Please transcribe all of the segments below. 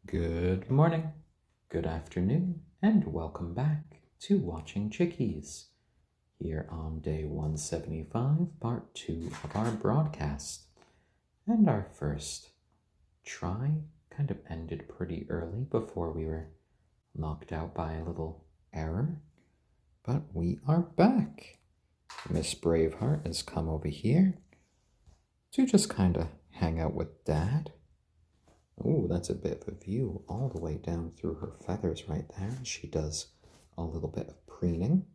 Good morning, good afternoon, and welcome back to Watching Chickies here on day 175, part 2 of our broadcast. And our first try kind of ended pretty early before we were knocked out by a little error, but we are back. Miss Braveheart has come over here to just kind of hang out with Dad. Oh, that's a bit of a view all the way down through her feathers right there. She does a little bit of preening.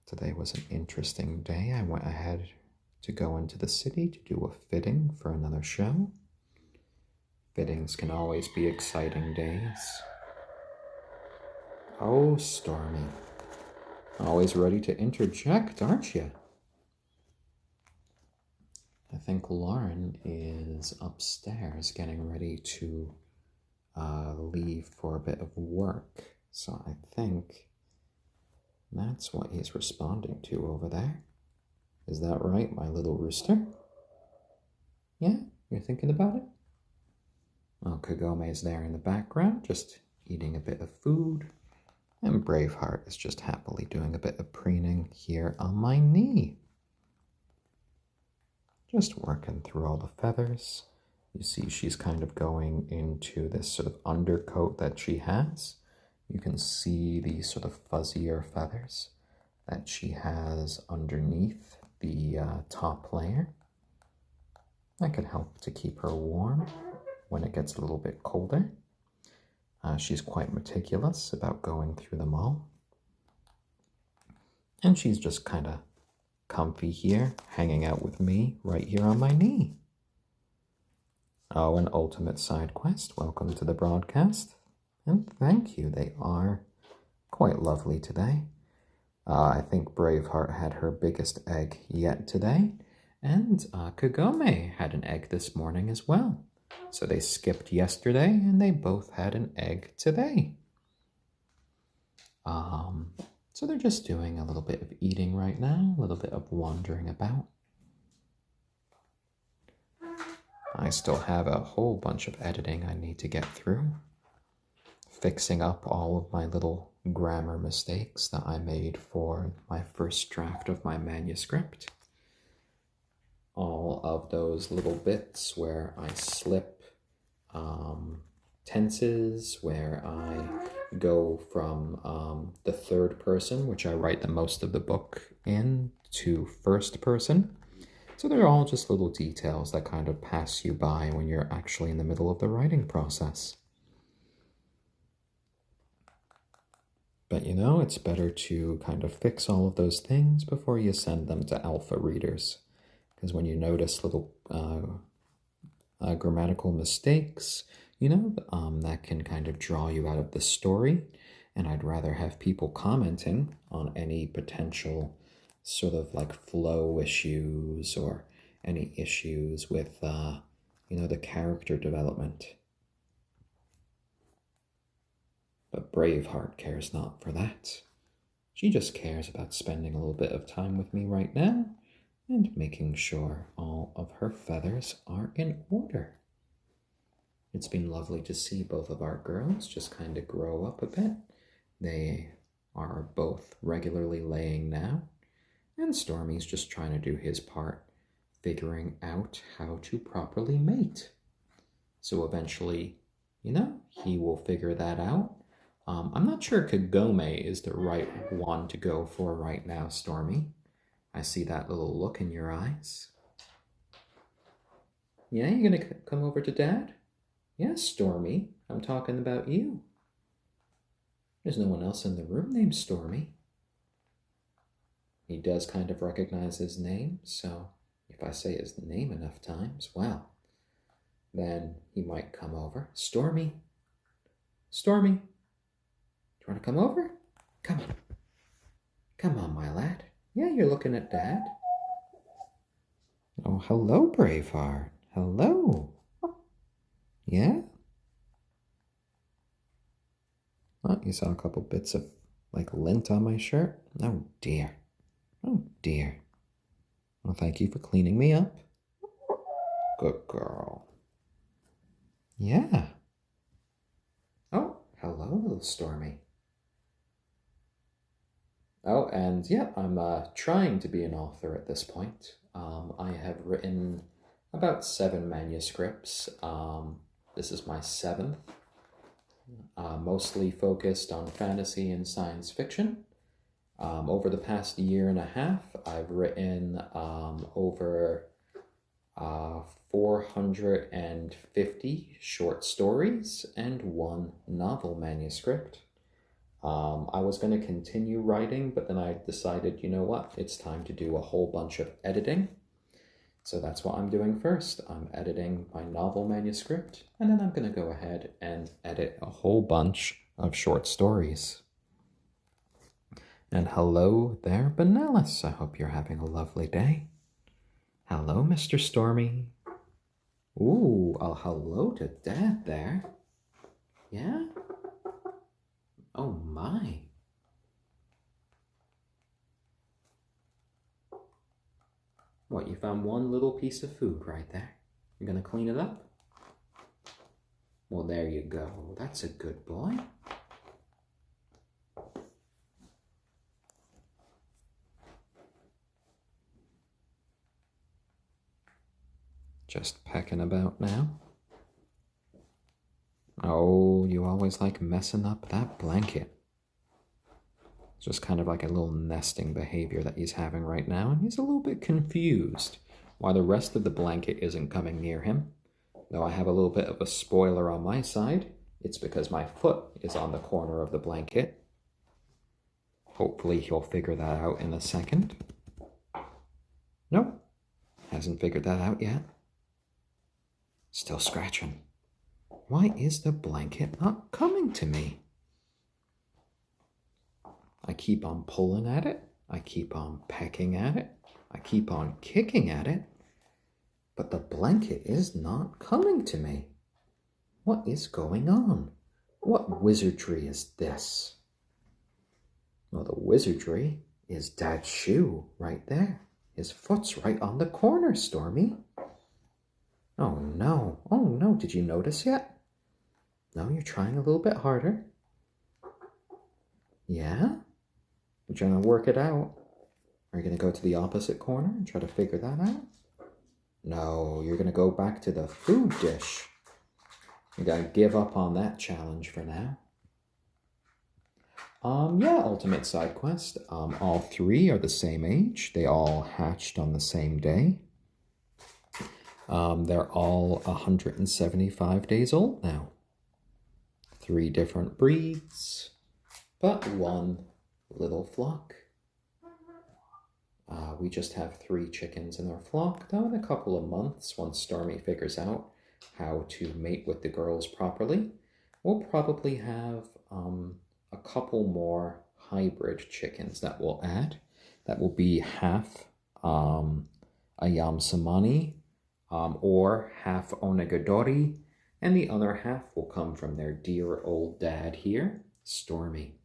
Today was an interesting day. I went ahead to go into the city to do a fitting for another show. Fittings can always be exciting days. Oh, Stormy. Always ready to interject, aren't you? I think Lauren is upstairs getting ready to leave for a bit of work. So I think that's what he's responding to over there. Is that right, my little rooster? Yeah, you're thinking about it? Well, Kagome is there in the background, just eating a bit of food. And Braveheart is just happily doing a bit of preening here on my knee. Just working through all the feathers. You see she's kind of going into this sort of undercoat that she has. You can see the sort of fuzzier feathers that she has underneath the top layer. That could help to keep her warm when it gets a little bit colder. She's quite meticulous about going through them all. And she's just kind of comfy here, hanging out with me right here on my knee. Oh, an ultimate side quest. Welcome to the broadcast. And thank you. They are quite lovely today. I think Braveheart had her biggest egg yet today. And Kagome had an egg this morning as well. So they skipped yesterday and they both had an egg today. So they're just doing a little bit of eating right now, a little bit of wandering about. I still have a whole bunch of editing I need to get through. Fixing up all of my little grammar mistakes that I made for my first draft of my manuscript. All of those little bits where I slip tenses, where I go from the third person, which I write the most of the book in, to first person. So they're all just little details that kind of pass you by when you're actually in the middle of the writing process. But you know, it's better to kind of fix all of those things before you send them to alpha readers. Because when you notice little grammatical mistakes, you know, that can kind of draw you out of the story. And I'd rather have people commenting on any potential sort of like flow issues or any issues with, you know, the character development. But Braveheart cares not for that. She just cares about spending a little bit of time with me right now and making sure all of her feathers are in order. It's been lovely to see both of our girls just kind of grow up a bit. They are both regularly laying now, and Stormy's just trying to do his part, figuring out how to properly mate. So eventually, you know, he will figure that out. I'm not sure Kagome is the right one to go for right now, Stormy. I see that little look in your eyes. Yeah, you're gonna come over to Dad? Yes, Stormy, I'm talking about you. There's no one else in the room named Stormy. He does kind of recognize his name, so if I say his name enough times, well, then he might come over. Stormy! Stormy! Do you want to come over? Come on. Come on, my lad. Yeah, you're looking at Dad. Oh, hello, Braveheart. Hello. Yeah? Oh, you saw a couple bits of, like, lint on my shirt? Oh, dear. Oh, dear. Well, thank you for cleaning me up. Good girl. Yeah. Oh, hello, little Stormy. Oh, and yeah, I'm trying to be an author at this point. I have written about 7 manuscripts. This is my seventh, mostly focused on fantasy and science fiction. Over the past year and a half, I've written over 450 short stories and 1 novel manuscript. I was going to continue writing, but then I decided, you know what, it's time to do a whole bunch of editing. So that's what I'm doing first. I'm editing my novel manuscript, and then I'm going to go ahead and edit a whole bunch of short stories. And hello there, Benelis. I hope you're having a lovely day. Hello, Mr. Stormy. Ooh, hello to Dad there. Yeah? Oh my. What, you found one little piece of food right there? You're gonna clean it up? Well, there you go. That's a good boy. Just pecking about now. Oh, you always like messing up that blanket. It's just kind of like a little nesting behavior that he's having right now, and he's a little bit confused why the rest of the blanket isn't coming near him. Though I have a little bit of a spoiler on my side, it's because my foot is on the corner of the blanket. Hopefully he'll figure that out in a second. Nope, hasn't figured that out yet. Still scratching. Why is the blanket not coming to me? I keep on pulling at it. I keep on pecking at it. I keep on kicking at it. But the blanket is not coming to me. What is going on? What wizardry is this? Well, the wizardry is Dad's shoe right there. His foot's right on the corner, Stormy. Oh no, oh no, did you notice yet? No, you're trying a little bit harder. Yeah? You're trying to work it out. Are you going to go to the opposite corner and try to figure that out? No, you're going to go back to the food dish. You got to give up on that challenge for now. Yeah, ultimate side quest. All 3 are the same age. They all hatched on the same day. They're all 175 days old now. 3 different breeds, but 1 little flock. We just have 3 chickens in our flock, though in a couple of months, once Stormy figures out how to mate with the girls properly, we'll probably have a couple more hybrid chickens that we'll add. That will be half ayam cemeni, or half onagadori, and the other half will come from their dear old dad here, Stormy,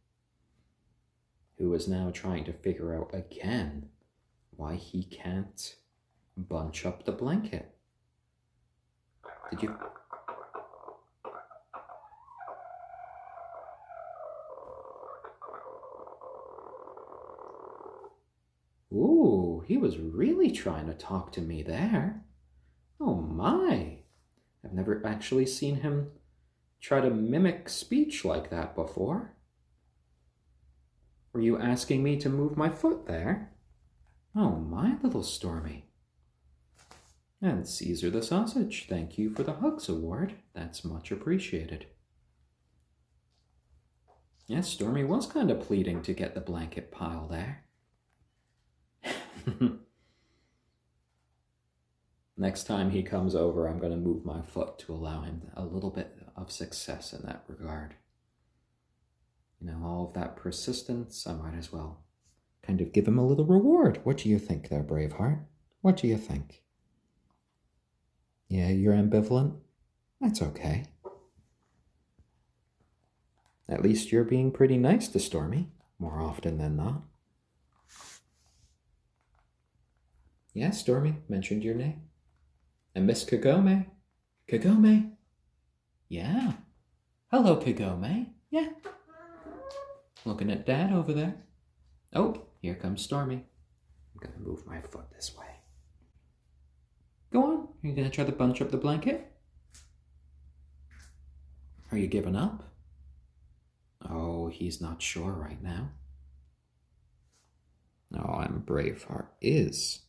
who is now trying to figure out again why he can't bunch up the blanket. Did you... Ooh, he was really trying to talk to me there. Oh my! I've never actually seen him try to mimic speech like that before. Were you asking me to move my foot there? Oh my, little Stormy. And Caesar the Sausage, thank you for the Hugs Award. That's much appreciated. Yes, Stormy was kind of pleading to get the blanket pile there. Next time he comes over, I'm going to move my foot to allow him a little bit of success in that regard. You know, all of that persistence, I might as well kind of give him a little reward. What do you think there, Braveheart? What do you think? Yeah, you're ambivalent? That's okay. At least you're being pretty nice to Stormy, more often than not. Yeah, Stormy mentioned your name. And Miss Kagome. Kagome! Yeah. Hello, Kagome. Yeah. Looking at Dad over there. Oh, here comes Stormy. I'm gonna move my foot this way. Go on. Are you gonna try to bunch up the blanket? Are you giving up? Oh, he's not sure right now. Oh, and Braveheart is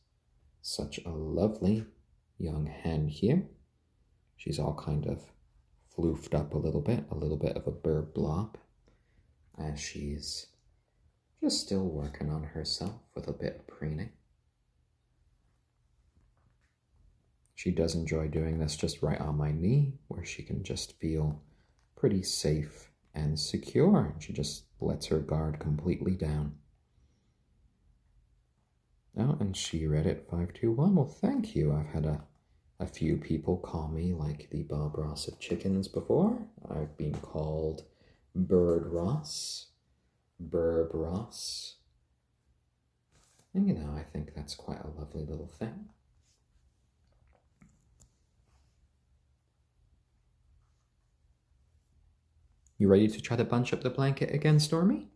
such a lovely young hen here. She's all kind of floofed up a little bit of a bird blob, as she's just still working on herself with a bit of preening. She does enjoy doing this just right on my knee, where she can just feel pretty safe and secure. She just lets her guard completely down. Oh, and she read it 521. Well, thank you. I've had a few people call me like the Bob Ross of chickens before. I've been called Bird Ross, Burb Ross. And I think that's quite a lovely little thing. You ready to try to bunch up the blanket again, Stormy?